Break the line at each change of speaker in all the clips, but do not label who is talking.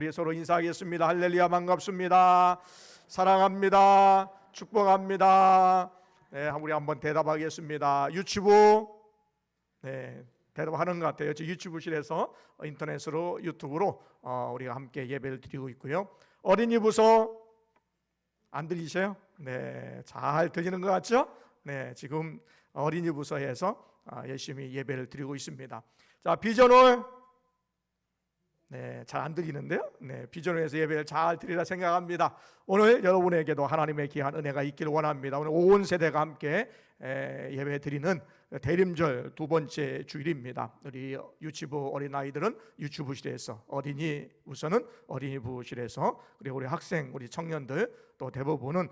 우리 서로 인사하겠습니다. 할렐루야, 반갑습니다. 사랑합니다. 축복합니다. 네, 우리 한번 대답하겠습니다. 유튜브, 네, 대답하는 것 같아요. 저 유튜브실에서 인터넷으로 유튜브로 우리가 함께 예배를 드리고 있고요. 어린이 부서 안 들리세요? 네, 잘 들리는 것 같죠? 네, 지금 어린이 부서에서 열심히 예배를 드리고 있습니다. 자, 비전홀, 네, 잘 안 들리는데요. 네, 비전홀에서 예배를 잘 드리라 생각합니다. 오늘 여러분에게도 하나님의 귀한 은혜가 있기를 원합니다. 오늘 온 세대가 함께 예배 드리는 대림절 두 번째 주일입니다. 우리 유치부 어린아이들은 유치부실에서, 어린이 부서는 어린이부실에서, 그리고 우리 학생, 우리 청년들 또 대부분은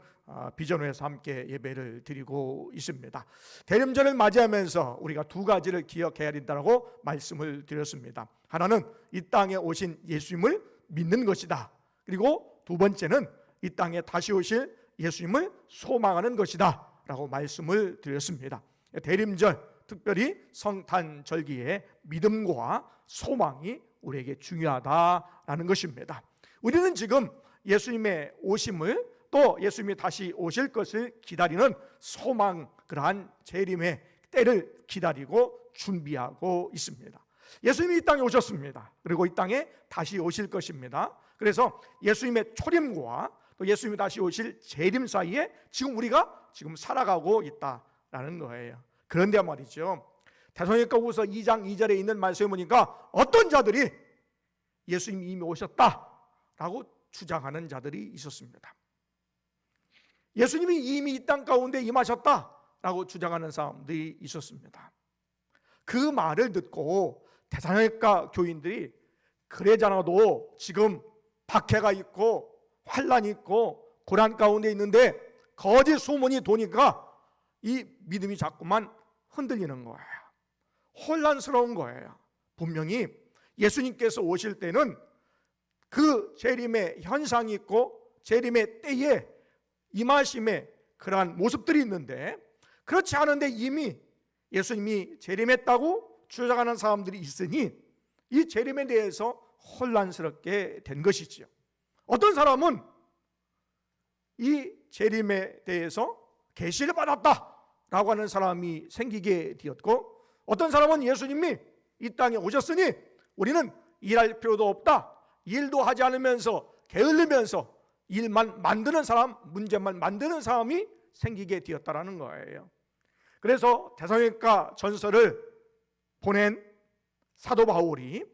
비전홀에서 함께 예배를 드리고 있습니다. 대림절을 맞이하면서 우리가 두 가지를 기억해야 된다고 말씀을 드렸습니다. 하나는 이 땅에 오신 예수님을 믿는 것이다. 그리고 두 번째는 이 땅에 다시 오실 예수님을 소망하는 것이다 라고 말씀을 드렸습니다. 대림절, 특별히 성탄절기에 믿음과 소망이 우리에게 중요하다라는 것입니다. 우리는 지금 예수님의 오심을, 또 예수님이 다시 오실 것을 기다리는 소망, 그러한 재림의 때를 기다리고 준비하고 있습니다. 예수님이 이 땅에 오셨습니다. 그리고 이 땅에 다시 오실 것입니다. 그래서 예수님의 초림과 또 예수님이 다시 오실 재림 사이에 지금 우리가 살아가고 있다라는 거예요. 그런데 말이죠, 데살로니가후서 2장 2절에 있는 말씀에 보니까 어떤 자들이 예수님이 이미 오셨다라고 주장하는 자들이 있었습니다. 예수님이 이미 이 땅 가운데 임하셨다라고 주장하는 사람들이 있었습니다. 그 말을 듣고 데살로니가 교인들이, 그래잖아도 지금 박해가 있고 환란이 있고 고난 가운데 있는데 거짓 소문이 도니까 이 믿음이 자꾸만 흔들리는 거예요. 혼란스러운 거예요. 분명히 예수님께서 오실 때는 그 재림의 현상이 있고 재림의 때에 임하심의 그러한 모습들이 있는데, 그렇지 않은데 이미 예수님이 재림했다고 주장하는 사람들이 있으니 이 재림에 대해서 혼란스럽게 된 것이지요. 어떤 사람은 이 재림에 대해서 계시를 받았다라고 하는 사람이 생기게 되었고, 어떤 사람은 예수님이 이 땅에 오셨으니 우리는 일할 필요도 없다, 일도 하지 않으면서 게을리면서 일만 만드는 사람, 문제만 만드는 사람이 생기게 되었다라는 거예요. 그래서 데살로니가 전서를 보낸 사도 바울이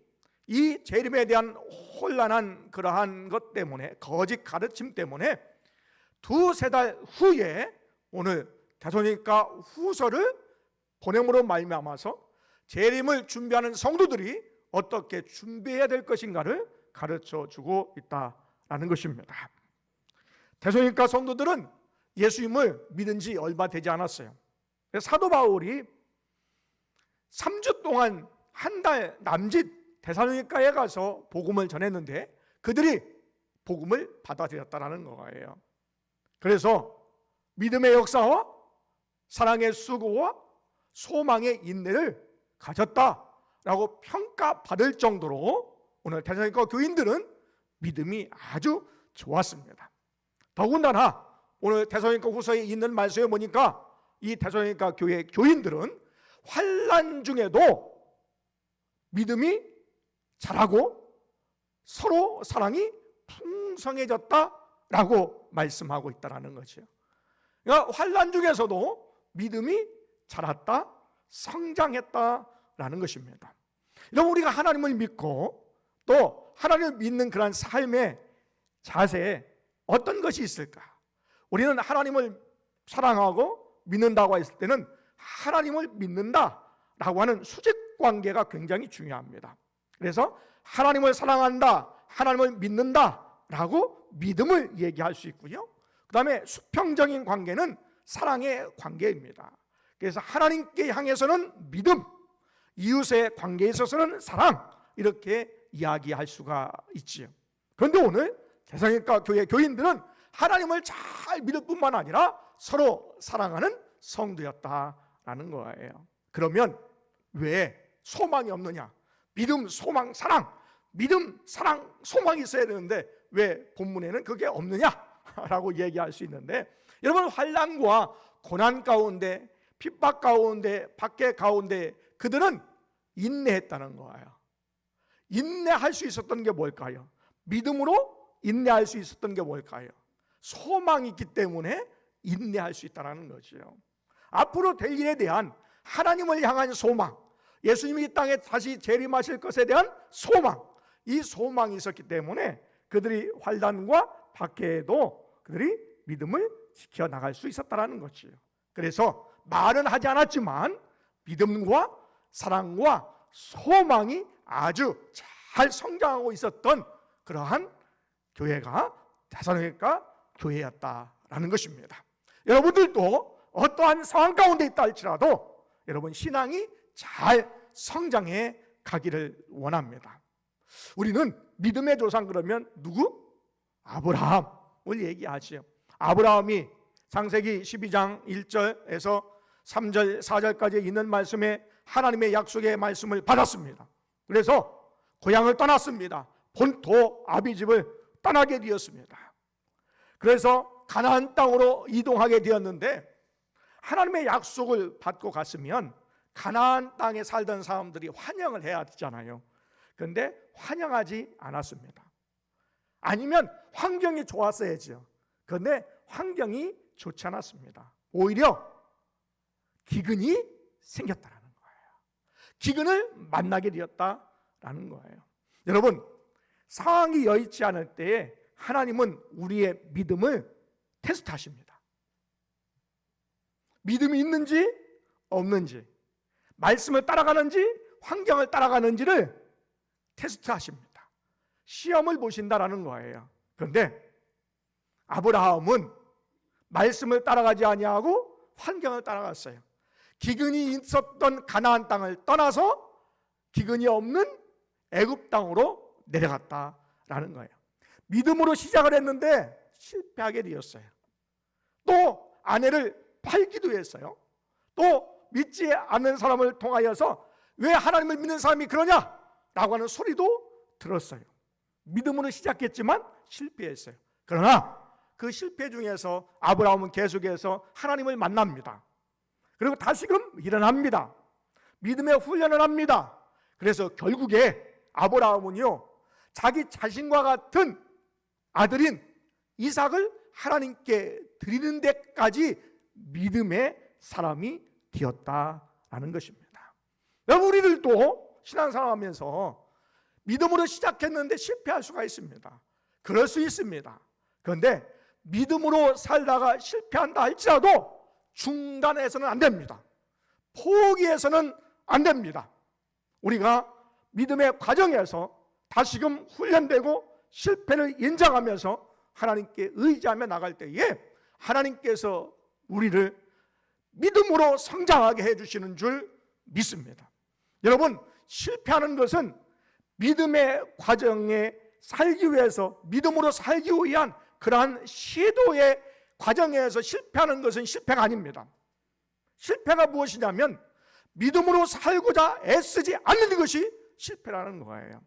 이 재림에 대한 혼란한 그러한 것 때문에, 거짓 가르침 때문에 두세 달 후에 오늘 데살로니가 후서를 보냄으로 말미암아서 재림을 준비하는 성도들이 어떻게 준비해야 될 것인가를 가르쳐 주고 있다라는 것입니다. 데살로니가 성도들은 예수님을 믿은 지 얼마 되지 않았어요. 사도 바울이 3주 동안 한 달 남짓 데살로니가에 가서 복음을 전했는데 그들이 복음을 받아들였다는 거예요. 그래서 믿음의 역사와 사랑의 수고와 소망의 인내를 가졌다라고 평가받을 정도로 오늘 데살로니가 교인들은 믿음이 아주 좋았습니다. 더군다나 오늘 데살로니가 후서에 있는 말씀에 보니까 이 데살로니가 교회 교인들은 환난 중에도 믿음이 자라고 서로 사랑이 풍성해졌다라고 말씀하고 있다는 거죠. 그러니까 환난 중에서도 믿음이 자랐다, 성장했다라는 것입니다. 여러분, 우리가 하나님을 믿고 또 하나님을 믿는 그런 삶의 자세에 어떤 것이 있을까? 우리는 하나님을 사랑하고 믿는다고 했을 때는 하나님을 믿는다라고 하는 수직관계가 굉장히 중요합니다. 그래서 하나님을 사랑한다, 하나님을 믿는다라고 믿음을 얘기할 수 있고요. 그 다음에 수평적인 관계는 사랑의 관계입니다. 그래서 하나님께 향해서는 믿음, 이웃의 관계에 있어서는 사랑, 이렇게 이야기할 수가 있지요. 그런데 오늘 데살로니가 교회 교인들은 하나님을 잘 믿을 뿐만 아니라 서로 사랑하는 성도였다라는 거예요. 그러면 왜 소망이 없느냐? 믿음, 소망, 사랑, 믿음, 사랑, 소망이 있어야 되는데 왜 본문에는 그게 없느냐라고 얘기할 수 있는데, 여러분, 환난과 고난 가운데, 핍박 가운데, 박해 가운데 그들은 인내했다는 거예요. 인내할 수 있었던 게 뭘까요? 믿음으로 인내할 수 있었던 게 뭘까요? 소망이 있기 때문에 인내할 수 있다는 거죠. 앞으로 될 일에 대한 하나님을 향한 소망, 예수님이 이 땅에 다시 재림하실 것에 대한 소망, 이 소망이 있었기 때문에 그들이 환난과 박해에도 그들이 믿음을 지켜나갈 수 있었다는 것이에요. 그래서 말은 하지 않았지만 믿음과 사랑과 소망이 아주 잘 성장하고 있었던 그러한 교회가 데살로니가 교회였다라는 것입니다. 여러분들도 어떠한 상황 가운데 있다 할지라도 여러분 신앙이 잘 성장해 가기를 원합니다. 우리는 믿음의 조상 그러면 누구? 아브라함을 얘기하지요. 아브라함이 창세기 12장 1절에서 3절 4절까지 있는 말씀에 하나님의 약속의 말씀을 받았습니다. 그래서 고향을 떠났습니다. 본토 아비집을 떠나게 되었습니다. 그래서 가나안 땅으로 이동하게 되었는데, 하나님의 약속을 받고 갔으면 가나안 땅에 살던 사람들이 환영을 해야 되잖아요. 그런데 환영하지 않았습니다. 아니면 환경이 좋았어야죠. 그런데 환경이 좋지 않았습니다. 오히려 기근이 생겼다는 거예요. 기근을 만나게 되었다라는 거예요. 여러분, 상황이 여의치 않을 때에 하나님은 우리의 믿음을 테스트하십니다. 믿음이 있는지 없는지, 말씀을 따라가는지 환경을 따라가는지를 테스트하십니다. 시험을 보신다라는 거예요. 그런데 아브라함은 말씀을 따라가지 아니하고 환경을 따라갔어요. 기근이 있었던 가나안 땅을 떠나서 기근이 없는 애굽 땅으로 내려갔다라는 거예요. 믿음으로 시작을 했는데 실패하게 되었어요. 또 아내를 팔기도 했어요. 또 믿지 않는 사람을 통하여서 왜 하나님을 믿는 사람이 그러냐? 라고 하는 소리도 들었어요. 믿음으로 시작했지만 실패했어요. 그러나 그 실패 중에서 아브라함은 계속해서 하나님을 만납니다. 그리고 다시금 일어납니다. 믿음의 훈련을 합니다. 그래서 결국에 아브라함은요, 자기 자신과 같은 아들인 이삭을 하나님께 드리는 데까지 믿음의 사람이 되었다라는 것입니다. 여러분, 우리들도 신앙생활하면서 믿음으로 시작했는데 실패할 수가 있습니다. 그럴 수 있습니다. 그런데 믿음으로 살다가 실패한다 할지라도 중단해서는 안 됩니다. 포기해서는 안 됩니다. 우리가 믿음의 과정에서 다시금 훈련되고 실패를 인정하면서 하나님께 의지하며 나갈 때에 하나님께서 우리를 믿음으로 성장하게 해주시는 줄 믿습니다. 여러분, 실패하는 것은 믿음의 과정에 살기 위해서, 믿음으로 살기 위한 그러한 시도의 과정에서 실패하는 것은 실패가 아닙니다. 실패가 무엇이냐면 믿음으로 살고자 애쓰지 않는 것이 실패라는 거예요.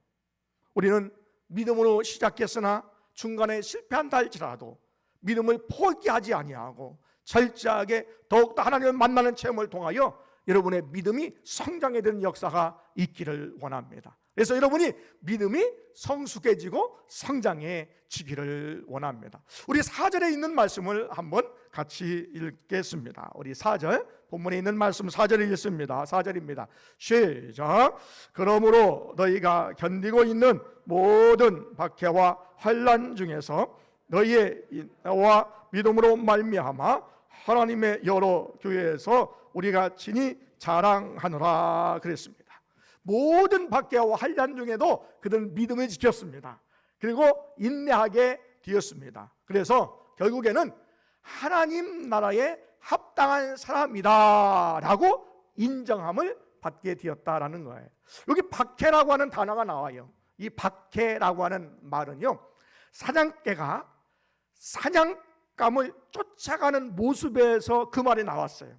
우리는 믿음으로 시작했으나 중간에 실패한다 할지라도 믿음을 포기하지 아니하고 철저하게 더욱더 하나님을 만나는 체험을 통하여 여러분의 믿음이 성장해 되는 역사가 있기를 원합니다. 그래서 여러분이 믿음이 성숙해지고 성장해지기를 원합니다. 우리 4절에 있는 말씀을 한번 같이 읽겠습니다. 우리 4절, 본문에 있는 말씀 4절을 읽습니다. 4절입니다. 시작. 그러므로 너희가 견디고 있는 모든 박해와 환난 중에서 너희의 인내와 믿음으로 말미암아 하나님의 여러 교회에서 우리가 친히 자랑하노라 그랬습니다. 모든 박해와 환난 중에도 그들은 믿음을 지켰습니다. 그리고 인내하게 되었습니다. 그래서 결국에는 하나님 나라에 합당한 사람이다 라고 인정함을 받게 되었다라는 거예요. 여기 박해라고 하는 단어가 나와요. 이 박해라고 하는 말은요, 사냥개가 사냥감을 쫓아가는 모습에서 그 말이 나왔어요.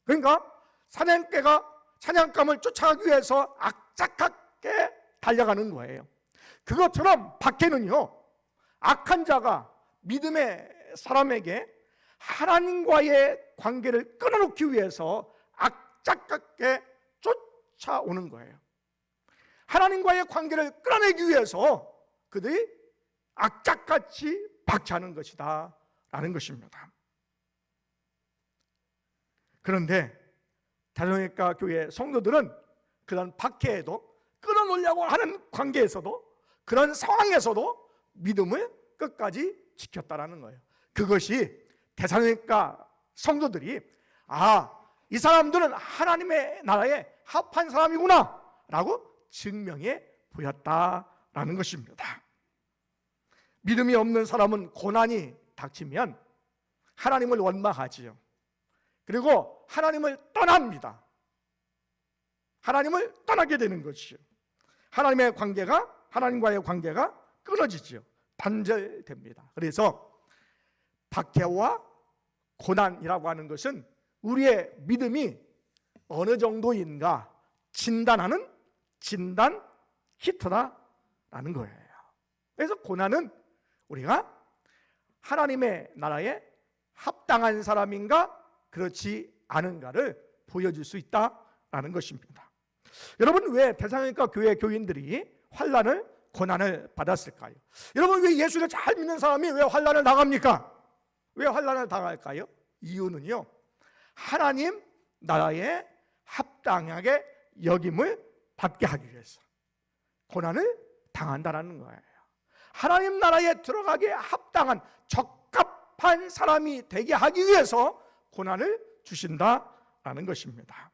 그러니까 사냥개가 사냥감을 쫓아가기 위해서 악착하게 달려가는 거예요. 그것처럼 박해는요, 악한 자가 믿음의 사람에게 하나님과의 관계를 끊어놓기 위해서 악착같게 쫓아오는 거예요. 하나님과의 관계를 끊어내기 위해서 그들이 악착같이 박해하는 것이다 라는 것입니다. 그런데 데살로니가 교회 성도들은 그런 박해에도 끊어놓으려고 하는 관계에서도, 그런 상황에서도 믿음을 끝까지 지켰다라는 거예요. 그것이 데살로니가 성도들이 이 사람들은 하나님의 나라에 합한 사람이구나 라고 증명해 보였다라는 것입니다. 믿음이 없는 사람은 고난이 닥치면 하나님을 원망하지요. 그리고 하나님을 떠납니다. 하나님을 떠나게 되는 것이요. 하나님과의 관계가 끊어지지요. 단절됩니다. 그래서 박해와 고난이라고 하는 것은 우리의 믿음이 어느 정도인가 진단하는 진단 키트다라는 거예요. 그래서 고난은 우리가 하나님의 나라에 합당한 사람인가 그렇지 않은가를 보여줄 수 있다라는 것입니다. 여러분, 왜 데살로니가 교회 교인들이 환난을 고난을 받았을까요? 여러분, 왜 예수를 잘 믿는 사람이 왜 환난을 당합니까? 왜 환난을 당할까요? 이유는요, 하나님 나라에 합당하게 여김을 받게 하기 위해서 고난을 당한다라는 거예요. 하나님 나라에 들어가게 합당한 적합한 사람이 되게 하기 위해서 고난을 주신다라는 것입니다.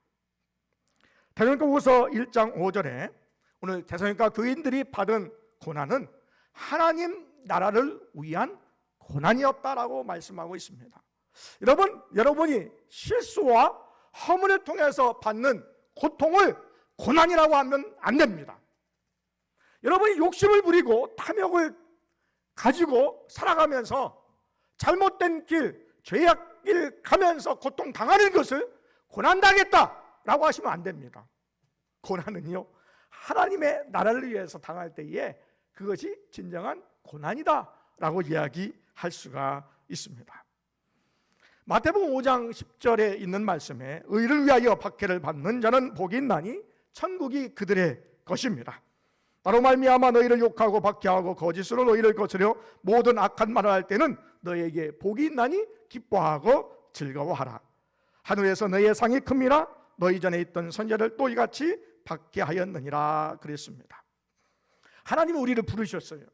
데살로니가후서 1장 5절에 오늘 데살로니가 교인들이 받은 고난은 하나님 나라를 위한 고난이었다라고 말씀하고 있습니다. 여러분이 실수와 허물을 통해서 받는 고통을 고난이라고 하면 안 됩니다. 여러분이 욕심을 부리고 탐욕을 가지고 살아가면서 잘못된 길, 죄악 길 가면서 고통당하는 것을 고난당했다라고 하시면 안 됩니다. 고난은요, 하나님의 나라를 위해서 당할 때에 그것이 진정한 고난이다라고 이야기할 수가 있습니다. 마태복음 5장 10절에 있는 말씀에 의를 위하여 박해를 받는 자는 복이 있나니 천국이 그들의 것입니다. 나로 말미암아 너희를 욕하고 박해하고 거짓으로 너희를 거스려 모든 악한 말을 할 때는 너희에게 복이 있나니 기뻐하고 즐거워하라. 하늘에서 너희의 상이 큽니다. 너희 전에 있던 선자를 또 이같이 박해하였느니라 그랬습니다. 하나님이 우리를 부르셨어요.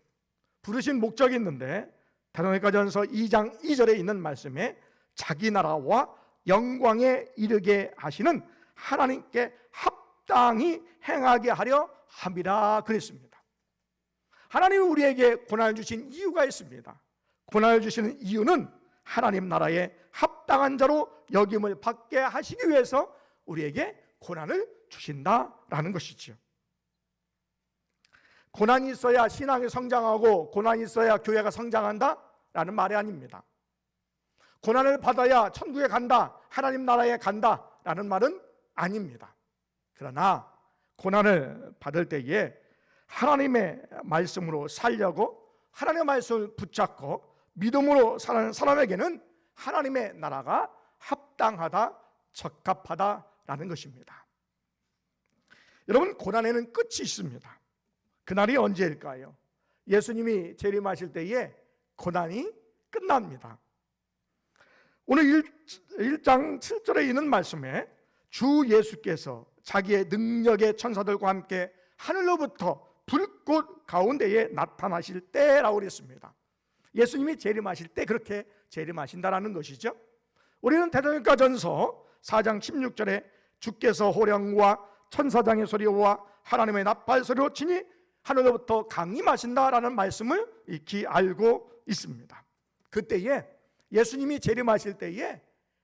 부르신 목적이 있는데 데살로니가전서 2장 2절에 있는 말씀에 자기 나라와 영광에 이르게 하시는 하나님께 합당히 행하게 하려 함이라 그랬습니다. 하나님이 우리에게 고난을 주신 이유가 있습니다. 고난을 주시는 이유는 하나님 나라에 합당한 자로 여김을 받게 하시기 위해서 우리에게 고난을 주신다라는 것이지요. 고난이 있어야 신앙이 성장하고 고난이 있어야 교회가 성장한다라는 말이 아닙니다. 고난을 받아야 천국에 간다, 하나님 나라에 간다라는 말은 아닙니다. 그러나 고난을 받을 때에 하나님의 말씀으로 살려고 하나님의 말씀을 붙잡고 믿음으로 사는 사람에게는 하나님의 나라가 합당하다, 적합하다라는 것입니다. 여러분, 고난에는 끝이 있습니다. 그날이 언제일까요? 예수님이 재림하실 때에 고난이 끝납니다. 오늘 1장 7절에 있는 말씀에 주 예수께서 자기의 능력의 천사들과 함께 하늘로부터 불꽃 가운데에 나타나실 때라고 그랬습니다. 예수님이 재림하실 때 그렇게 재림하신다라는 것이죠. 우리는 데살로니가전서 4장 16절에 주께서 호령과 천사장의 소리와 하나님의 나팔 소리로 치니 하늘로부터 강림하신다라는 말씀을 익히 알고 있습니다. 그때에 예수님이 재림하실 때에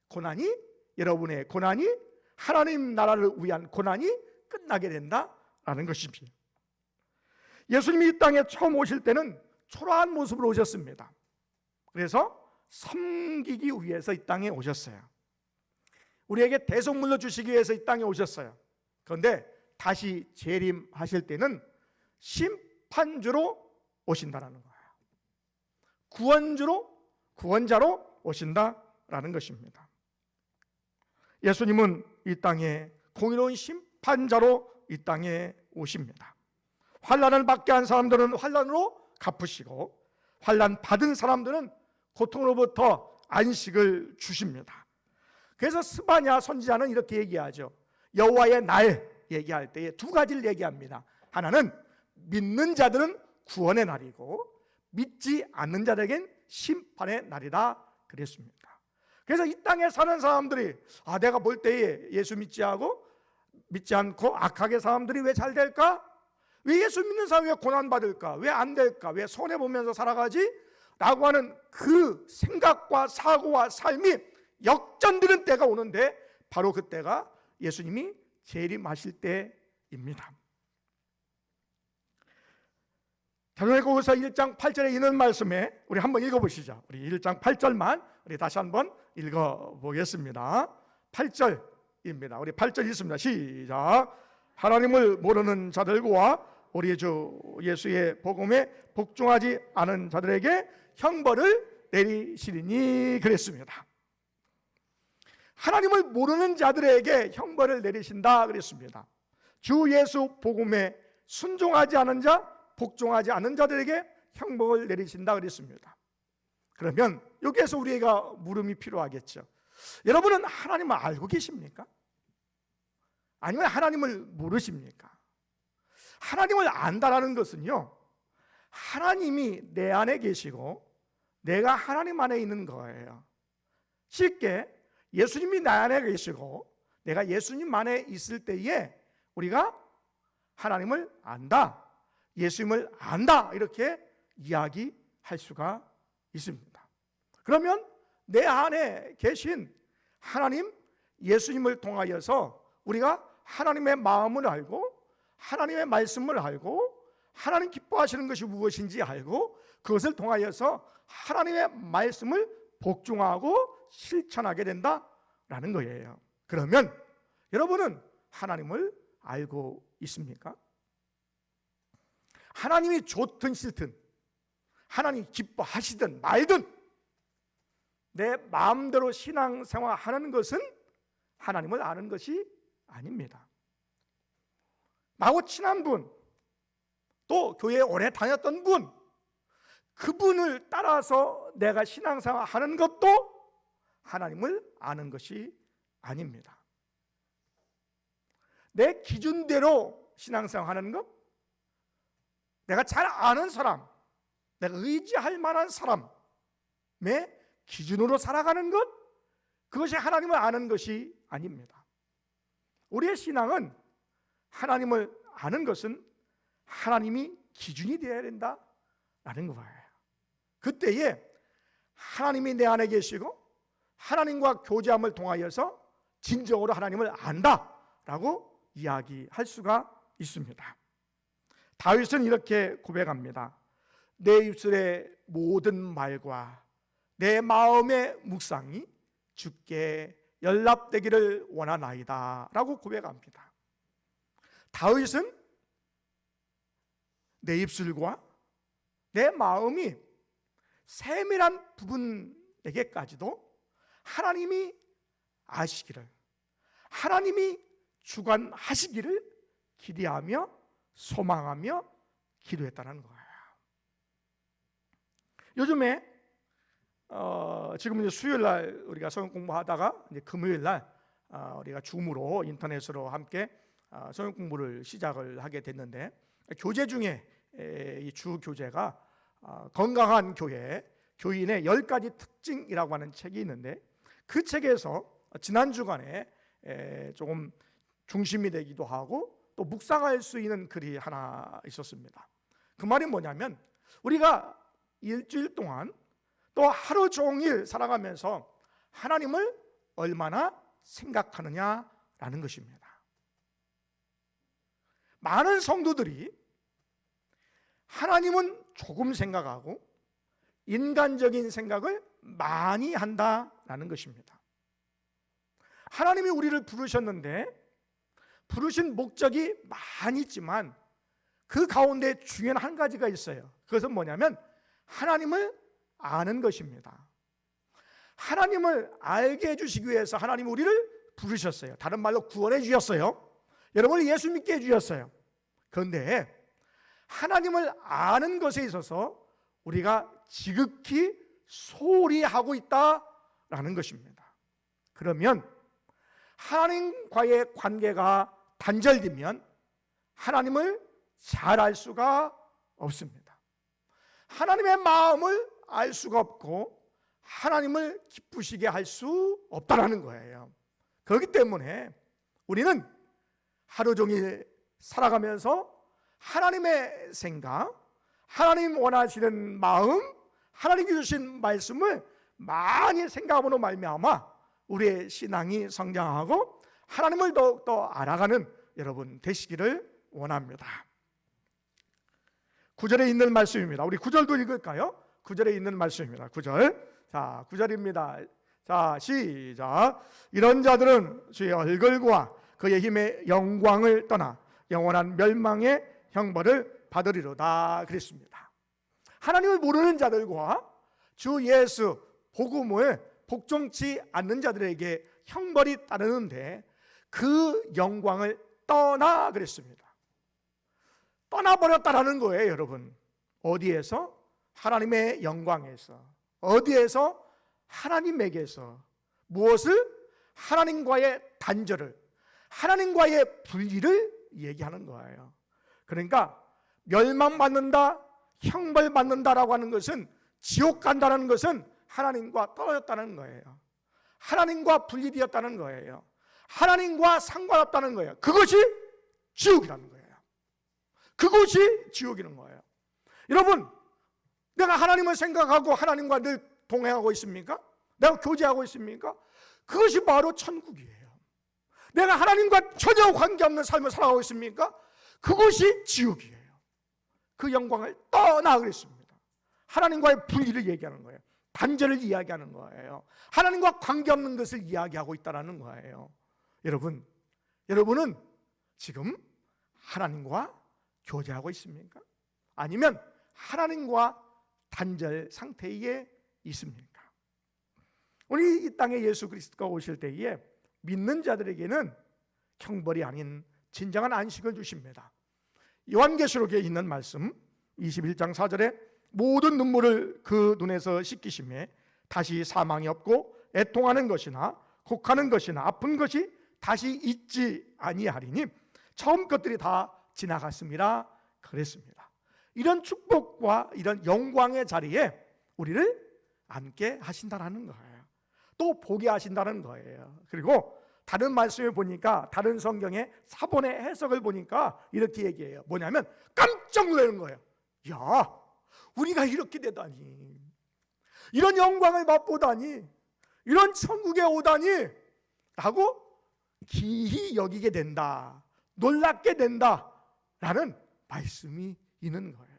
고난이, 여러분의 고난이 하나님 나라를 위한 고난이 끝나게 된다라는 것입니다. 예수님이 이 땅에 처음 오실 때는 초라한 모습으로 오셨습니다. 그래서 섬기기 위해서 이 땅에 오셨어요. 우리에게 대속물로 주시기 위해서 이 땅에 오셨어요. 그런데 다시 재림하실 때는 심판주로 오신다라는 거예요. 구원자로 오신다라는 것입니다. 예수님은 이 땅에 공의로운 심판자로 이 땅에 오십니다. 환난을 받게 한 사람들은 환난으로 갚으시고 환난 받은 사람들은 고통으로부터 안식을 주십니다. 그래서 스바냐 선지자는 이렇게 얘기하죠. 여호와의 날 얘기할 때에 두 가지를 얘기합니다. 하나는 믿는 자들은 구원의 날이고 믿지 않는 자들에겐 심판의 날이다 그랬습니다. 그래서 이 땅에 사는 사람들이 내가 볼 때에 예수 믿지 않고 악하게 사람들이 왜 잘 될까? 왜 예수 믿는 사람이 왜 고난받을까? 왜 안 될까? 왜 손해보면서 살아가지? 라고 하는 그 생각과 사고와 삶이 역전되는 때가 오는데 바로 그때가 예수님이 재림하실 때입니다. 데살로니가후서 1장 8절에 있는 말씀에 우리 한번 읽어보시죠. 우리 1장 8절만 우리 다시 한번 읽어보겠습니다. 8절입니다. 우리 8절 있습니다. 시작. 하나님을 모르는 자들과 우리 주 예수의 복음에 복종하지 않은 자들에게 형벌을 내리시리니 그랬습니다. 하나님을 모르는 자들에게 형벌을 내리신다 그랬습니다. 주 예수 복음에 순종하지 않은 자, 복종하지 않은 자들에게 형벌을 내리신다 그랬습니다. 그러면 여기에서 우리가 물음이 필요하겠죠. 여러분은 하나님을 알고 계십니까? 아니면 하나님을 모르십니까? 하나님을 안다라는 것은요, 하나님이 내 안에 계시고 내가 하나님 안에 있는 거예요. 쉽게 예수님이 내 안에 계시고 내가 예수님 안에 있을 때에 우리가 하나님을 안다, 예수님을 안다 이렇게 이야기할 수가 있습니다. 그러면 내 안에 계신 하나님 예수님을 통하여서 우리가 하나님의 마음을 알고 하나님의 말씀을 알고 하나님 기뻐하시는 것이 무엇인지 알고 그것을 통하여서 하나님의 말씀을 복종하고 실천하게 된다라는 거예요. 그러면 여러분은 하나님을 알고 있습니까? 하나님이 좋든 싫든 하나님이 기뻐하시든 말든 내 마음대로 신앙생활하는 것은 하나님을 아는 것이 아닙니다. 나하고 친한 분, 또 교회에 오래 다녔던 분, 그분을 따라서 내가 신앙생활하는 것도 하나님을 아는 것이 아닙니다. 내 기준대로 신앙생활하는 것, 내가 잘 아는 사람, 내가 의지할 만한 사람의 기준으로 살아가는 것, 그것이 하나님을 아는 것이 아닙니다. 우리의 신앙은 하나님을 아는 것은 하나님이 기준이 되어야 된다라는 거예요. 그때에 하나님이 내 안에 계시고 하나님과 교제함을 통하여서 진정으로 하나님을 안다라고 이야기할 수가 있습니다. 다윗은 이렇게 고백합니다. 내 입술의 모든 말과 내 마음의 묵상이 주께 연락되기를 원하나이다 라고 고백합니다. 다윗은 내 입술과 내 마음이 세밀한 부분에게까지도 하나님이 아시기를, 하나님이 주관하시기를 기대하며 소망하며 기도했다는 거예요. 요즘에 지금 이제 수요일 날 우리가 성경 공부하다가 이제 금요일 날 우리가 줌으로 인터넷으로 함께 성경 공부를 시작을 하게 됐는데, 교재 중에 이 주 교재가 건강한 교회, 교인의 10가지 특징이라고 하는 책이 있는데, 그 책에서 지난 주간에 조금 중심이 되기도 하고 또 묵상할 수 있는 글이 하나 있었습니다. 그 말이 뭐냐면, 우리가 일주일 동안 또 하루 종일 살아가면서 하나님을 얼마나 생각하느냐라는 것입니다. 많은 성도들이 하나님은 조금 생각하고 인간적인 생각을 많이 한다라는 것입니다. 하나님이 우리를 부르셨는데 부르신 목적이 많이 있지만 그 가운데 중요한 한 가지가 있어요. 그것은 뭐냐면 하나님을 아는 것입니다. 하나님을 알게 해주시기 위해서 하나님 우리를 부르셨어요. 다른 말로 구원해 주셨어요. 여러분을 예수 믿게 해주셨어요. 그런데 하나님을 아는 것에 있어서 우리가 지극히 소홀히 하고 있다라는 것입니다. 그러면 하나님과의 관계가 단절되면 하나님을 잘 알 수가 없습니다. 하나님의 마음을 알 수가 없고 하나님을 기쁘시게 할 수 없다라는 거예요. 그렇기 때문에 우리는 하루 종일 살아가면서 하나님의 생각, 하나님 원하시는 마음, 하나님이 주신 말씀을 많이 생각함으로 말미암아 우리의 신앙이 성장하고 하나님을 더욱더 알아가는 여러분 되시기를 원합니다. 9절에 있는 말씀입니다. 우리 9절도 읽을까요? 9절에 있는 말씀입니다. 9절. 자, 9절입니다. 자, 시작. 이런 자들은 주의 얼굴과 그의 힘의 영광을 떠나 영원한 멸망의 형벌을 받으리로다 그랬습니다. 하나님을 모르는 자들과 주 예수 복음을 복종치 않는 자들에게 형벌이 따르는데 그 영광을 떠나 그랬습니다. 떠나버렸다라는 거예요, 여러분. 어디에서? 하나님의 영광에서. 어디에서? 하나님에게서. 무엇을? 하나님과의 단절을, 하나님과의 분리를 얘기하는 거예요. 그러니까 멸망받는다, 형벌받는다라고 하는 것은, 지옥 간다는 것은 하나님과 떨어졌다는 거예요. 하나님과 분리되었다는 거예요. 하나님과 상관없다는 거예요. 그것이 지옥이라는 거예요. 그것이 지옥이라는 거예요. 여러분, 내가 하나님을 생각하고 하나님과 늘 동행하고 있습니까? 내가 교제하고 있습니까? 그것이 바로 천국이에요. 내가 하나님과 전혀 관계없는 삶을 살아가고 있습니까? 그것이 지옥이에요. 그 영광을 떠나 그랬습니다. 하나님과의 분리를 얘기하는 거예요. 단절을 이야기하는 거예요. 하나님과 관계없는 것을 이야기하고 있다는 거예요. 여러분은 지금 하나님과 교제하고 있습니까? 아니면 하나님과 단절 상태에 있습니까? 우리 이 땅에 예수 그리스도가 오실 때에 믿는 자들에게는 형벌이 아닌 진정한 안식을 주십니다. 요한계시록에 있는 말씀 21장 4절에 모든 눈물을 그 눈에서 씻기심에 다시 사망이 없고 애통하는 것이나 곡하는 것이나 아픈 것이 다시 있지 아니하리니 처음 것들이 다 지나갔습니다. 그랬습니다. 이런 축복과 이런 영광의 자리에 우리를 앉게 하신다는 거예요. 또 보게 하신다는 거예요. 그리고 다른 말씀에 보니까, 다른 성경의 사본의 해석을 보니까 이렇게 얘기해요. 뭐냐면 깜짝 놀라는 거예요. 야, 우리가 이렇게 되다니, 이런 영광을 맛보다니, 이런 천국에 오다니 라고 기히 여기게 된다, 놀랍게 된다 라는 말씀이 있는 거예요.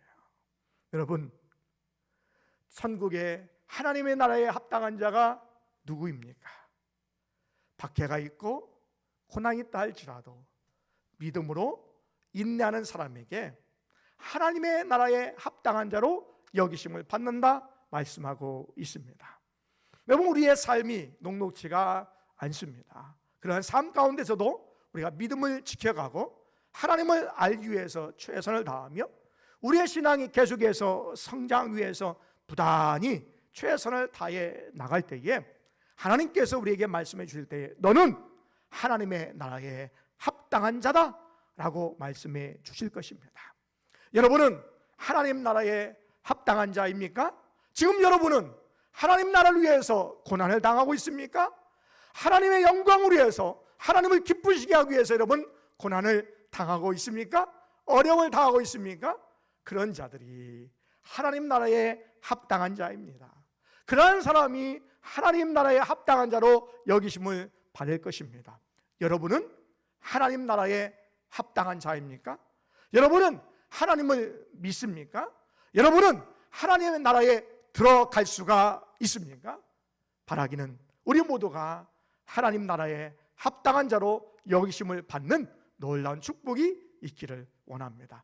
여러분, 천국에 하나님의 나라에 합당한 자가 누구입니까? 박해가 있고 고난이 있다 할지라도 믿음으로 인내하는 사람에게 하나님의 나라에 합당한 자로 여기심을 받는다 말씀하고 있습니다. 여러분, 우리의 삶이 녹록지가 않습니다. 그러한 삶 가운데서도 우리가 믿음을 지켜가고 하나님을 알기 위해서 최선을 다하며 우리의 신앙이 계속해서 성장 위해서 부단히 최선을 다해 나갈 때에 하나님께서 우리에게 말씀해 주실 때에 너는 하나님의 나라에 합당한 자다 라고 말씀해 주실 것입니다. 여러분은 하나님 나라에 합당한 자입니까? 지금 여러분은 하나님 나라를 위해서 고난을 당하고 있습니까? 하나님의 영광을 위해서, 하나님을 기쁘시게 하기 위해서 여러분 고난을 당하고 있습니까? 어려움을 당하고 있습니까? 그런 자들이 하나님 나라에 합당한 자입니다. 그러한 사람이 하나님 나라에 합당한 자로 여기심을 받을 것입니다. 여러분은 하나님 나라에 합당한 자입니까? 여러분은 하나님을 믿습니까? 여러분은 하나님의 나라에 들어갈 수가 있습니까? 바라기는 우리 모두가 하나님 나라에 합당한 자로 여기심을 받는 놀라운 축복이 있기를 원합니다.